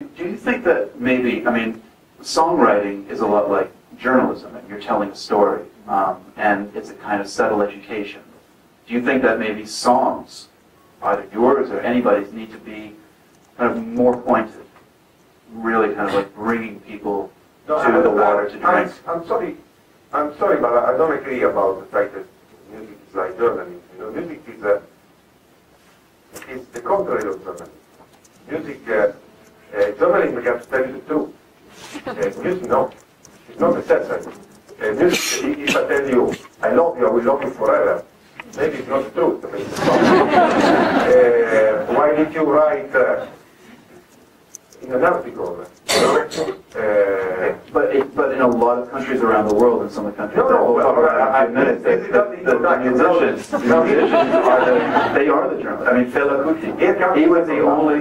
Do you think that maybe, I mean, songwriting is a lot like journalism, and you're telling a story, and it's a kind of subtle education. Do you think that maybe songs, either yours or anybody's, need to be kind of more pointed, really kind of like bringing people to the water to drink? I'm sorry, but I don't agree about the fact that music is like journalism. You know, music is the contrary of journalism. Music, journalism can tell you the truth. Music, no. It's not necessary. Music, if I tell you, I love you, I will love you forever, maybe it's not the truth. I mean, it's not. Why did you write in an article? But in a lot of countries around the world, in some of the countries, musicians are the journalists. I mean, Fela Kuti, he was the only.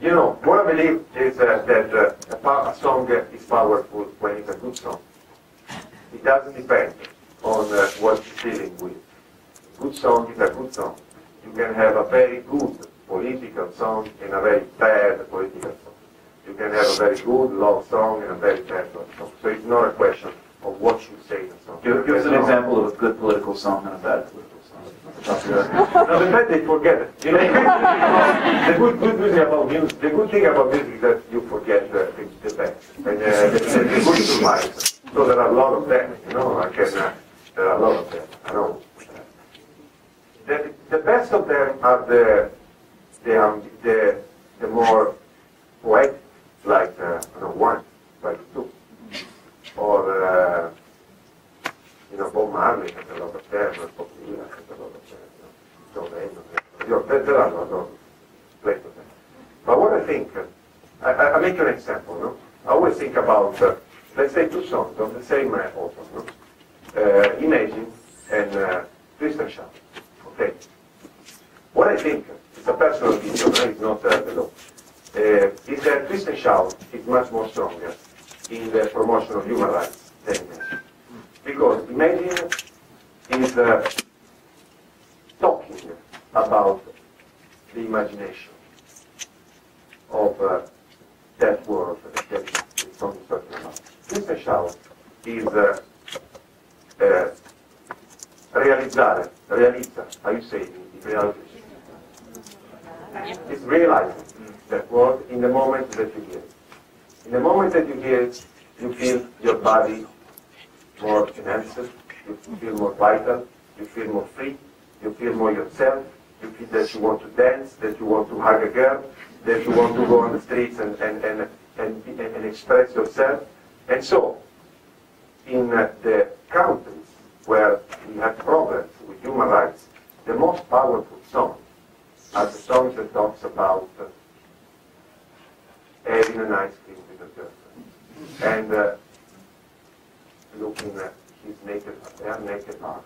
You know, what I believe is that a song is powerful when it's a good song. It doesn't depend on what you're dealing with. A good song is a good song. You can have a very good political song and a very bad political song. You can have a very good love song and a very bad love song. So it's not a question of what you say in a song. Give us an example of a good political song and a bad political song. No, the fact they forget it. You know, the good thing about music, the good thing about music is that you forget the bad. And the good surprise. So there are a lot of them, you know, there are a lot of them, I know. The best of them are the more poetic, like one, like two, or you know, Bob Marley has a lot of them, Bob Dylan has a lot of them, John Lennon. There are a lot of places. But what I think, I make an example. No, I always think about let's say two songs of the same author. No, Imagine and Christian Shout. Okay. What I think, it's a personal opinion, it's not the law, is that Christian Shout is much more stronger in the promotion of human rights than Imagine. Because Imagine is talking about the imagination of that world that the song is talking about. Christian Shout is realizza, how you say it in reality? It's realizing that word in the moment that you hear it. In the moment that you hear it, you feel your body more enhanced, you feel more vital, you feel more free, you feel more yourself, you feel that you want to dance, that you want to hug a girl, that you want to go on the streets and express yourself. And so, in the countries where we have problems with human rights, the most powerful songs are the songs that talks about having an ice cream with a girlfriend and looking at their naked heart.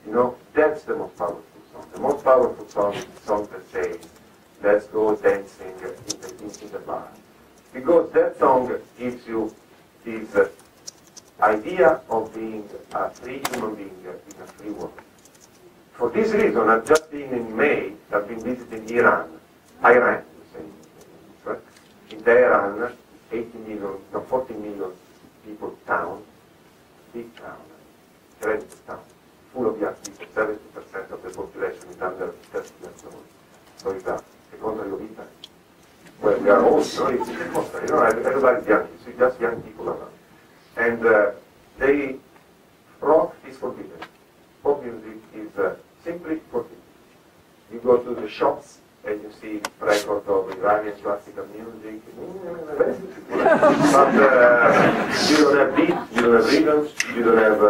You know, that's the most powerful song. The most powerful song is the song that says, let's go dancing in the bar. Because that song gives you this idea of being a free human being in a free world. For this reason, I've just been in May, I've been visiting Iran, you say, right? In Tehran, 40 million people town, big town, credit town, full of young people, 70% of the population is under 30 years old. So it's the contrary of Italy, where we are old, no? It's the contrary, you know, everybody's young, you see just young people around. And rock is forbidden. Pop music is simply forbidden. You go to the shops and you see records of Iranian classical music, but you don't have beats, you don't have rhythms, you don't have.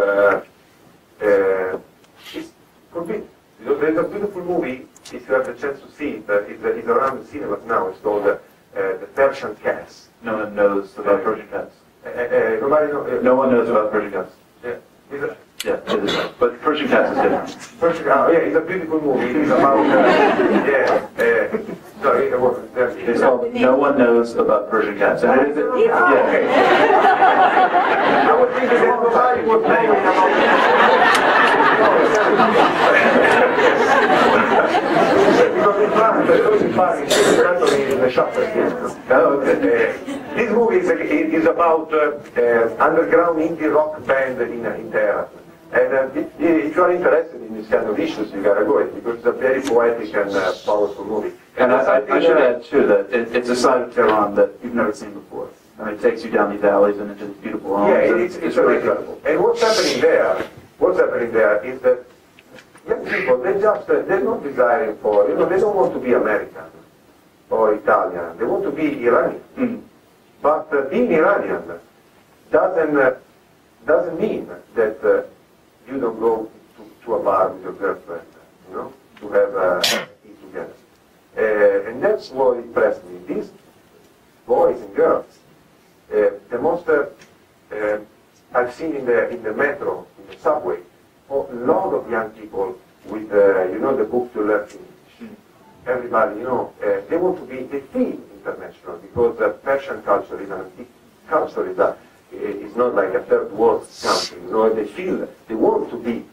It's forbidden. There's a beautiful movie, if you have the chance to see it, it's around the cinemas now. It's called The Persian Cats. No one knows about Persian Cats. No one knows about Persian Cats. Yeah. Yeah, it is. But Persian Cats is different. Persian Cats, yeah, it's a beautiful movie. It's about, it's called No One Knows About Persian Cats. And it is, I was thinking that nobody was naming about Because in Paris, in the shopper. This movie is about underground indie rock band in Tehran. And if you are interested in this kind of issues, you gotta go it, because it's a very poetic and powerful movie. And I should add too that it's a side of Tehran that you've never seen before. I mean, it takes you down these alleys and into these beautiful homes. Yeah, it's really incredible. And what's happening there is that young people, they're not desiring for, they don't want to be American or Italian. They want to be Iranian. Mm. But being Iranian doesn't mean that you don't go to a bar with your girlfriend, to have eat together. And that's what impressed me. These boys and girls, the most I've seen in the metro, in the subway, a lot of young people with the book to learn English. Everybody, they want to be, they feel international, because Persian culture is an antique culture. It's not like a third world country. They feel, they want to be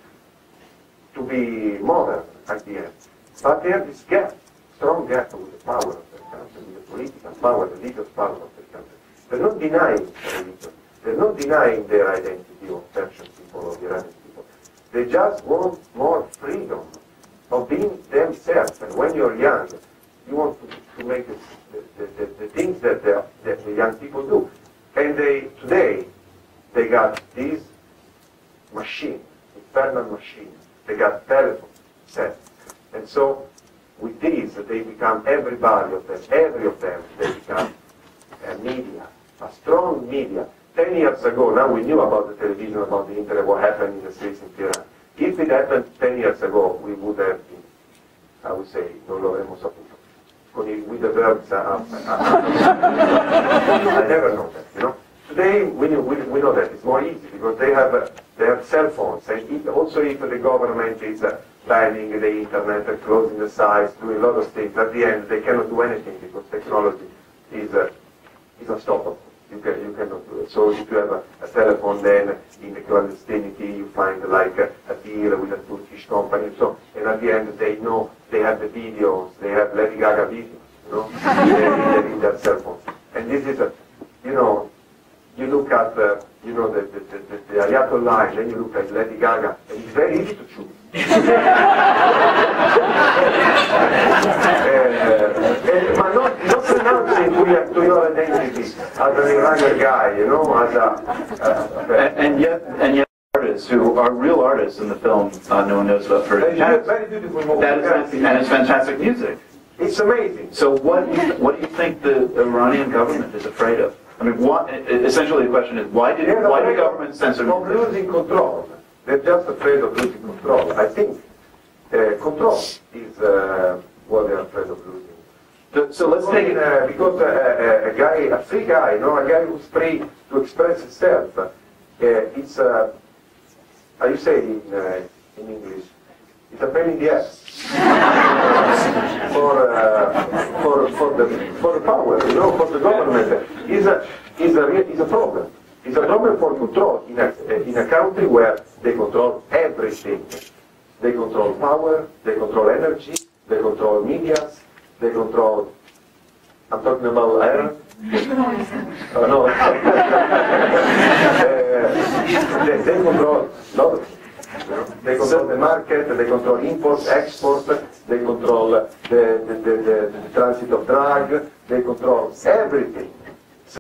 modern at the end. But they have this gap, strong gap with the power of their country, with the political power, the legal power of their country. They're not denying religion. They're not denying their identity of Persian people or Iranian people. They just want more freedom of being themselves. And when you're young, you want to make the things that the young people do. And today, they got these machines, infernal machines. They got telephone sets. And so, with these, they become, every of them, they become media, a strong media. 10 years ago, now we knew about the television, about the internet, what happened in the streets in Tehran. If it happened 10 years ago, we would have been, I would say, non lo avremmo saputo. With the verbs I never know that, Today, we know that it's more easy, because they have cell phones, and also if the government is banning the internet and closing the sites, doing a lot of things, at the end they cannot do anything, because technology is unstoppable. You cannot do it. So if you have a telephone, then in the clandestinity you find like a deal with a Turkish company, and at the end they know, they have the videos, they have Lady Gaga videos, in their cell phones. And this is you look at the Ayatollah line, then you look at Lady Gaga, and it's very easy to choose. But not renouncing to your identity as an Iranian guy, and yet artists who are real artists in the film, no one knows about first. It's a very beautiful movie. And it's fantastic music. It's amazing. So what do you think the Iranian government is afraid of? I mean, essentially the question is, why did government censor music? Of losing control. They're just afraid of losing control. I think control is what they're afraid of losing. So let's take it because a free guy, a guy who's free to express himself. It's how you say in English? It's a pain in the ass for the power, for the government. Is a problem. It's a problem for control in a country where they control everything. They control power, they control energy, they control media, they control. I'm talking about iron. No. They control a lot of things. They control the market, they control import, export, they control the transit of drug, they control everything.